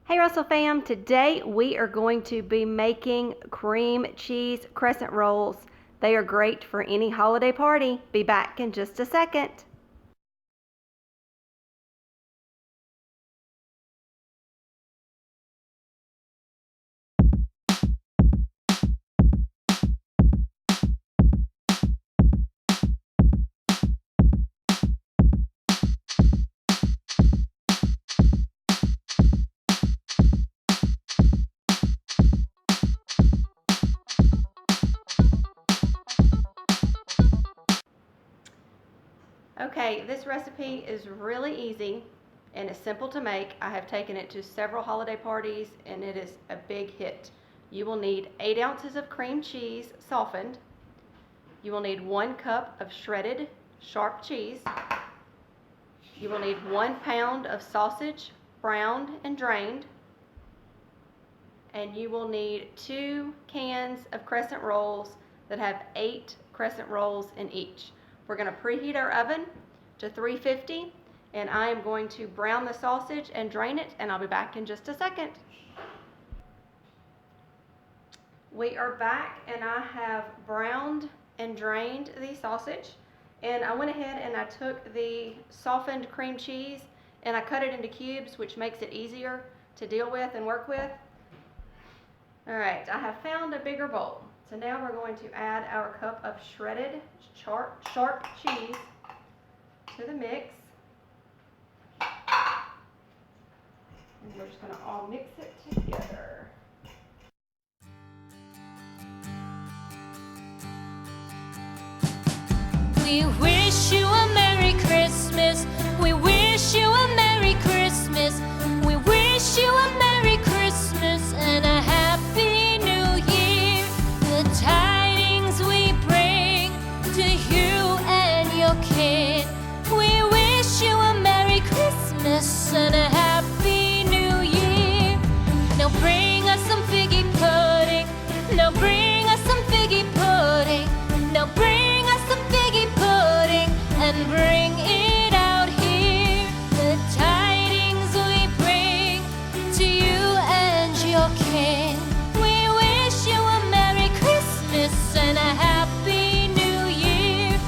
Hey Russell fam, today we are going to be making cream cheese crescent rolls. They are great for any holiday party. Be back in just a second. Okay, this recipe is really easy and it's simple to make. I have taken it to several holiday parties and it is a big hit. You will need 8 ounces of cream cheese softened. You will need 1 cup of shredded sharp cheese. You will need 1 pound of sausage, browned and drained. And you will need 2 cans of crescent rolls that have 8 crescent rolls in each. We're going to preheat our oven to 350 and I am going to brown the sausage and drain it, and I'll be back in just a second. We are back and I have browned and drained the sausage, and I went ahead and I took the softened cream cheese and I cut it into cubes, which makes it easier to deal with and work with. Alright, I have found a bigger bowl. So now we're going to add our cup of shredded sharp cheese to the mix. And we're just going to all mix it together. We wish you a Merry Christmas. We wish you a Merry Christmas. We wish you a Merry Christmas and a Happy New Year. The tidings we bring to you and your kid. We wish you a Merry Christmas and a Happy New Year. Now bring us some figgy pudding. Now bring us some figgy pudding. Now bring us some figgy pudding and bring it out here. The tidings we bring to you and your kin. We wish you a Merry Christmas and a Happy New Year.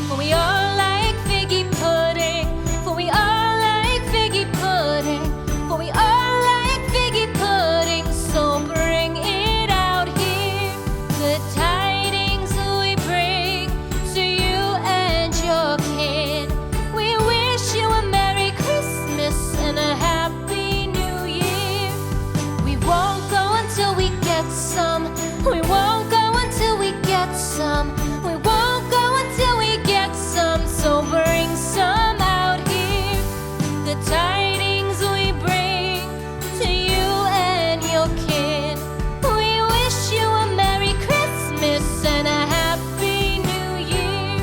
For we all like figgy pudding. For we all like figgy pudding. For we all like figgy pudding. So bring it out here. The tidings we bring to you and your kin. We wish you a Merry Christmas and a Happy New Year. We won't go until we get some. We won't go until we get some. We won't go until we get some. So bring some out here. The tidings we bring to you and your kin. We wish you a Merry Christmas and a Happy New Year.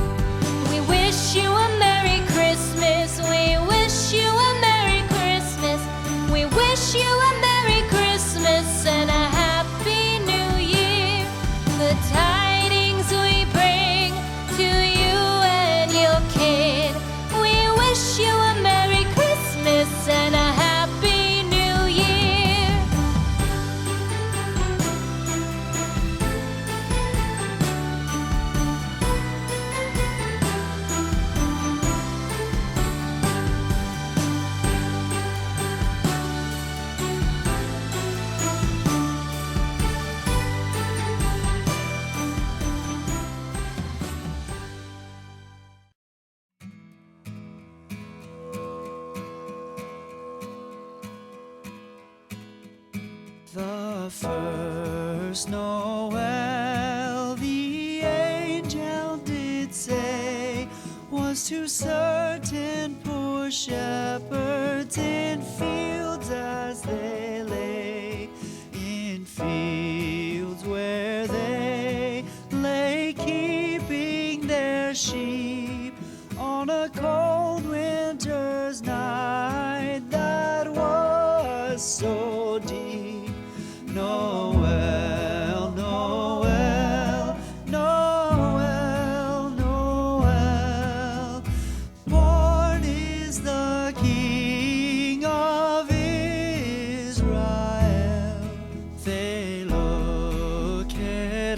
We wish you a Merry Christmas. We wish you a Merry Christmas. We wish you a Merry Christmas and a Happy New Year. The tidings we bring to you and your kid. We wish you a Merry Christmas and a Happy New Year. The first Noel, the angel did say, was to certain poor shepherds in fields as they lay, in fields where they lay keeping their sheep on a cold winter's night that was so deep. Noel, Noel, Noel, Noel. Born is the King of Israel. Israel. They looked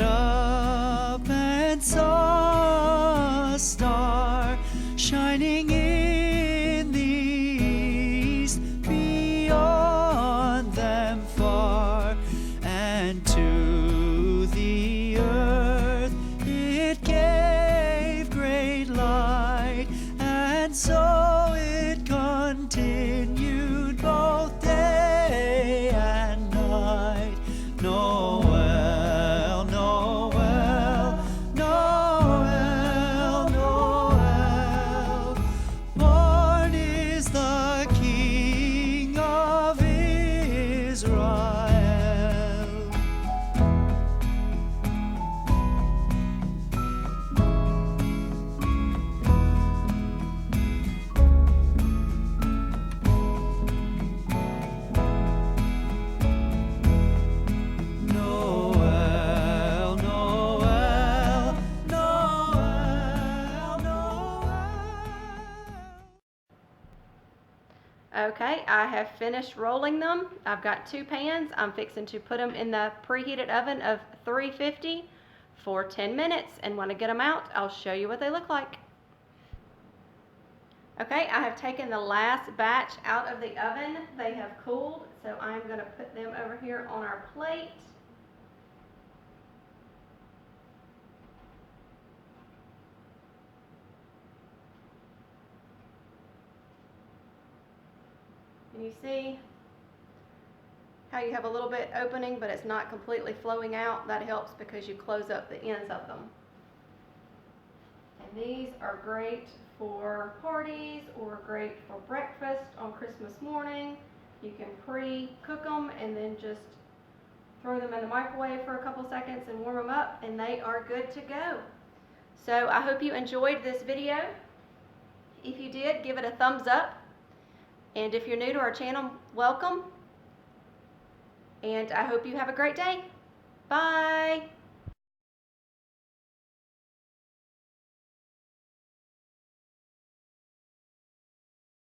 up and saw a star shining in the east, beyond them far, and to the earth it gave great light, and so it continued both day and night. Noel, Noel, Noel, Noel. Born is the King of Israel. Noel, Noel, Noel, Noel. Okay, I have finished rolling them. I've got 2 pans. I'm fixing to put them in the preheated oven of 350 for 10 minutes. And when I get them out, I'll show you what they look like. Okay, I have taken the last batch out of the oven. They have cooled, so I'm going to put them over here on our plate. And you see how you have a little bit opening, but it's not completely flowing out. That helps because you close up the ends of them. And these are great for parties or great for breakfast on Christmas morning. You can pre-cook them and then just throw them in the microwave for a couple seconds and warm them up, and they are good to go. So I hope you enjoyed this video. If you did, give it a thumbs up. And if you're new to our channel, welcome. And I hope you have a great day. Bye.